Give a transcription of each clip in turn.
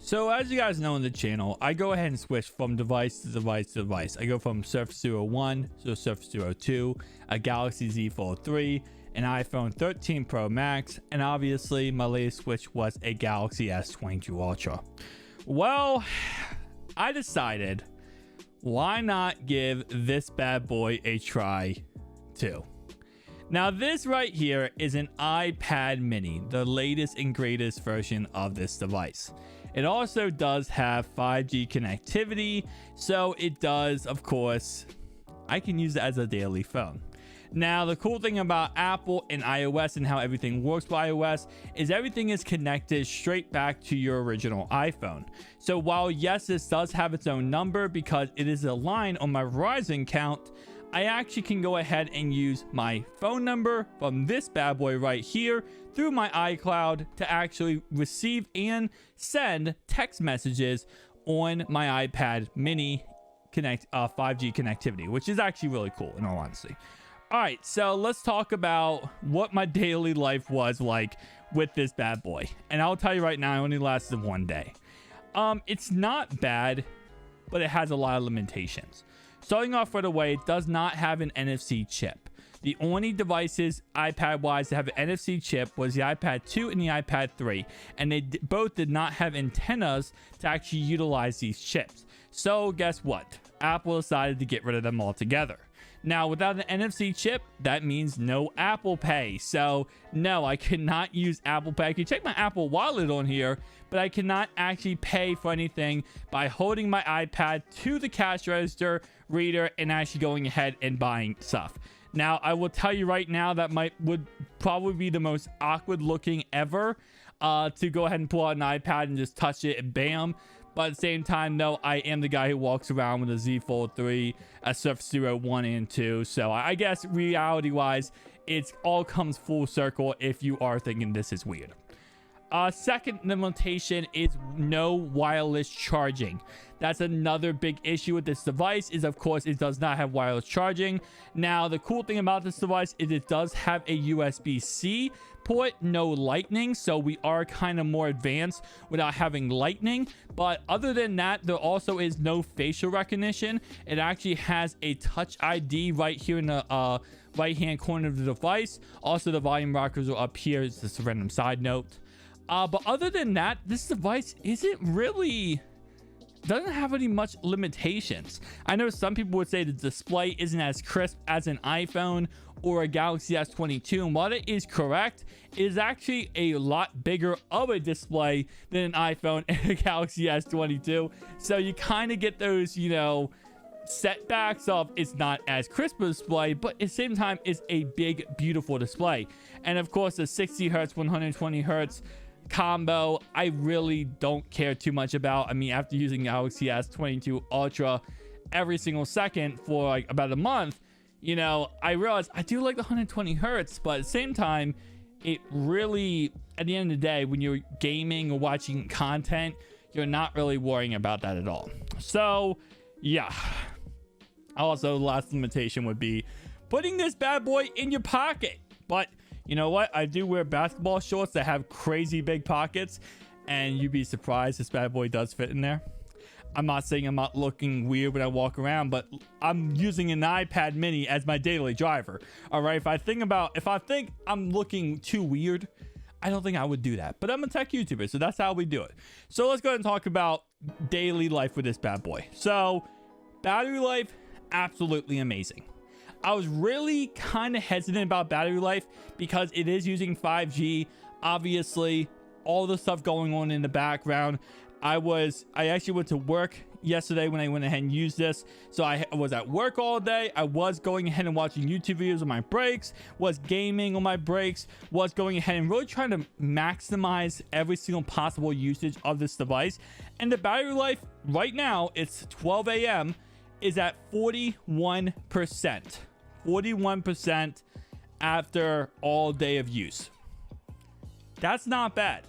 So as you guys know in the channel, I go ahead and switch from device to device to device. I go from Surface Duo 1 to Surface Duo 2, a Galaxy Z Fold 3, an iPhone 13 Pro Max, and obviously my latest switch was a Galaxy S22 Ultra. Well, I decided, why not give this bad boy a try too? Now this right here is an iPad mini, the latest and greatest version of this device. It also does have 5G connectivity, so it does, of course, I can use it as a daily phone. Now, the cool thing about Apple and iOS and how everything works with iOS is everything is connected straight back to your original iPhone. So while yes, this does have its own number because it is aligned on my Verizon account, I actually can go ahead and use my phone number from this bad boy right here through my iCloud to actually receive and send text messages on my iPad mini 5G connectivity, which is actually really cool in all honesty. All right, so let's talk about what my daily life was like with this bad boy. And I'll tell you right now, it only lasted one day. It's not bad, but it has a lot of limitations. Starting off right away, it does not have an NFC chip. The only devices iPad-wise that have an NFC chip was the iPad 2 and the iPad 3, and they both did not have antennas to actually utilize these chips. So guess what? Apple decided to get rid of them altogether. Now, without an NFC chip, that means no Apple Pay. So, no, I cannot use Apple Pay. I can check my Apple Wallet on here, but I cannot actually pay for anything by holding my iPad to the cash register reader and actually going ahead and buying stuff. Now, I will tell you right now that would probably be the most awkward looking ever to go ahead and pull out an iPad and just touch it and bam. But at the same time, no, I am the guy who walks around with a Z Fold 3, a Surface Duo 1 and 2. So I guess reality-wise, it all comes full circle if you are thinking this is weird. Second limitation is no wireless charging. That's another big issue with this device is, of course, it does not have wireless charging. Now, the cool thing about this device is it does have a USB-C port, no lightning, so we are kind of more advanced without having lightning. But other than that, there also is no facial recognition. It actually has a Touch ID right here in the right-hand corner of the device. Also, the volume rockers are up here. It's just a random side note. But other than that, this device doesn't have any much limitations. I know some people would say the display isn't as crisp as an iPhone or a Galaxy S22, and while it is correct, it is actually a lot bigger of a display than an iPhone and a Galaxy S22. So you kind of get those, setbacks of it's not as crisp a display, but at the same time, it's a big, beautiful display. And of course, the 60 hertz, 120 hertz combo, I really don't care too much about. I mean, after using Galaxy S22 Ultra every single second for like about a month, I realized I do like the 120 hertz, but at the same time, it really, at the end of the day, when you're gaming or watching content, you're not really worrying about that at all. So, yeah. Also, the last limitation would be putting this bad boy in your pocket. But you know what? I do wear basketball shorts that have crazy big pockets, and you'd be surprised this bad boy does fit in there. I'm not saying I'm not looking weird when I walk around, but I'm using an iPad mini as my daily driver. All right. If I think I'm looking too weird, I don't think I would do that, but I'm a tech YouTuber, so that's how we do it. So let's go ahead and talk about daily life with this bad boy. So battery life, absolutely amazing. I was really kind of hesitant about battery life because it is using 5G. Obviously, all the stuff going on in the background. I actually went to work yesterday when I went ahead and used this. So I was at work all day. I was going ahead and watching YouTube videos on my breaks, was gaming on my breaks, was going ahead and really trying to maximize every single possible usage of this device. And the battery life right now, it's 12 a.m., is at 41%. 41% after all day of use. That's not bad.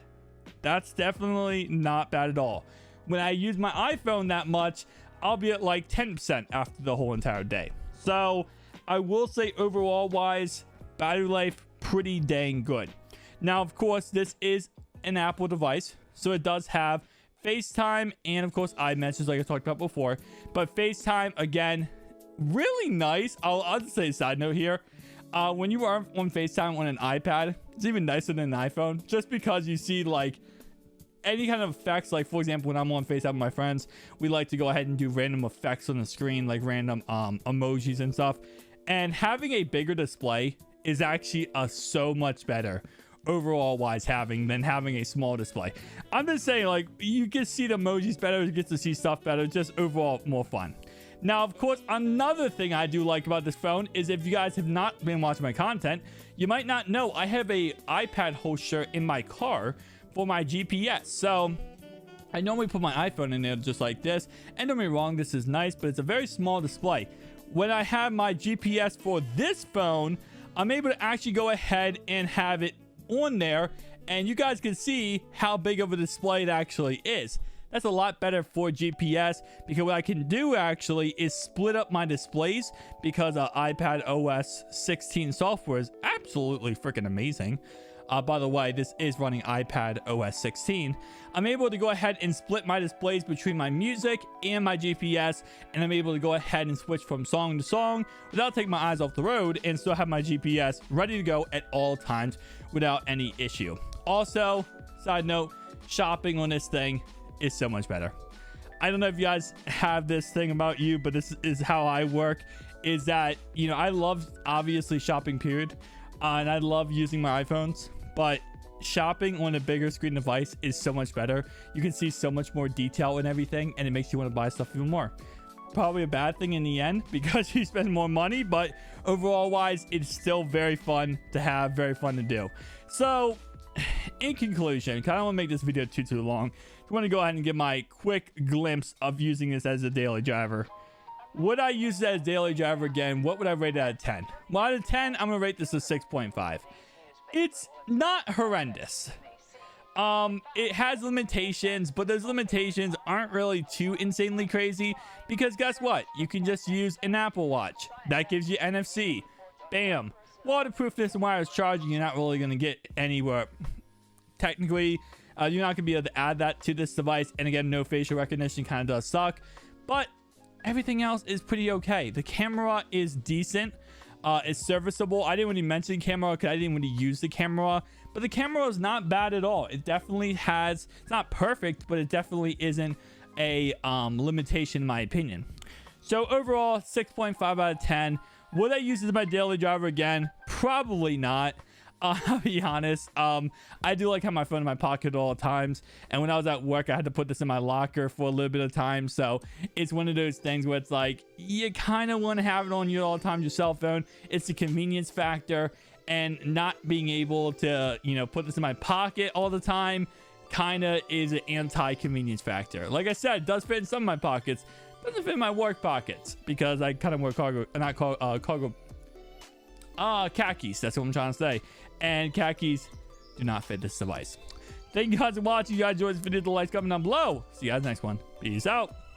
That's definitely not bad at all. When I use my iPhone that much, I'll be at like 10% after the whole entire day. So I will say overall wise, battery life pretty dang good. Now, of course, this is an Apple device, so it does have FaceTime, and of course iMessage, like I talked about before. But FaceTime, again, really nice. I'll just say a side note here. When you are on FaceTime on an iPad, it's even nicer than an iPhone, just because you see like any kind of effects. Like, for example, when I'm on FaceTime with my friends, we like to go ahead and do random effects on the screen, like random emojis and stuff. And having a bigger display is actually so much better overall wise than having a small display. I'm just saying, like, you get to see the emojis better, you get to see stuff better, just overall more fun. Now, of course, another thing I do like about this phone is, if you guys have not been watching my content, you might not know I have a iPad holster in my car for my GPS. So I normally put my iPhone in there just like this, and don't get me wrong, this is nice, but it's a very small display. When I have my GPS for this phone, I'm able to actually go ahead and have it on there, and you guys can see how big of a display it actually is. That's a lot better for GPS, because what I can do actually is split up my displays, because iPad OS 16 software is absolutely freaking amazing. By the way, this is running iPad OS 16. I'm able to go ahead and split my displays between my music and my GPS, and I'm able to go ahead and switch from song to song without taking my eyes off the road, and still have my GPS ready to go at all times without any issue. Also, side note, shopping on this thing is so much better. I don't know if you guys have this thing about you, but this is how I work, is that, you know, I love obviously shopping, period, and I love using my iPhones, but shopping on a bigger screen device is so much better. You can see so much more detail and everything, and it makes you want to buy stuff even more. Probably a bad thing in the end, because you spend more money, but overall wise, it's still very fun to have, very fun to do. So in conclusion, I don't want to make this video too long. I want to go ahead and give my quick glimpse of using this as a daily driver. Would I use it as a daily driver again? What would I rate it out of 10? Well, out of 10, I'm going to rate this a 6.5. It's not horrendous. It has limitations, but those limitations aren't really too insanely crazy, because guess what? You can just use an Apple Watch. That gives you NFC. Bam. Waterproofness and wireless charging, you're not really going to get anywhere. Technically, you're not going to be able to add that to this device. And again, no facial recognition, kind of does suck. But everything else is pretty okay. The camera is decent. It's serviceable. I didn't really mention camera because I didn't really use the camera. But the camera is not bad at all. It definitely has... It's not perfect, but it definitely isn't a limitation in my opinion. So overall, 6.5 out of 10. Would I use it as my daily driver again? Probably not. I'll be honest. I do like having my phone in my pocket at all times, and when I was at work, I had to put this in my locker for a little bit of time. So it's one of those things where it's like, you kind of want to have it on you all the time, your cell phone. It's the convenience factor, and not being able to, you know, put this in my pocket all the time kind of is an anti-convenience factor. Like I said, it does fit in some of my pockets. Doesn't fit in my work pockets, because I kind of wear khakis. That's what I'm trying to say. And khakis do not fit this device. Thank you guys for watching. If you guys enjoyed this video, the likes, comment down below. See you guys next one. Peace out.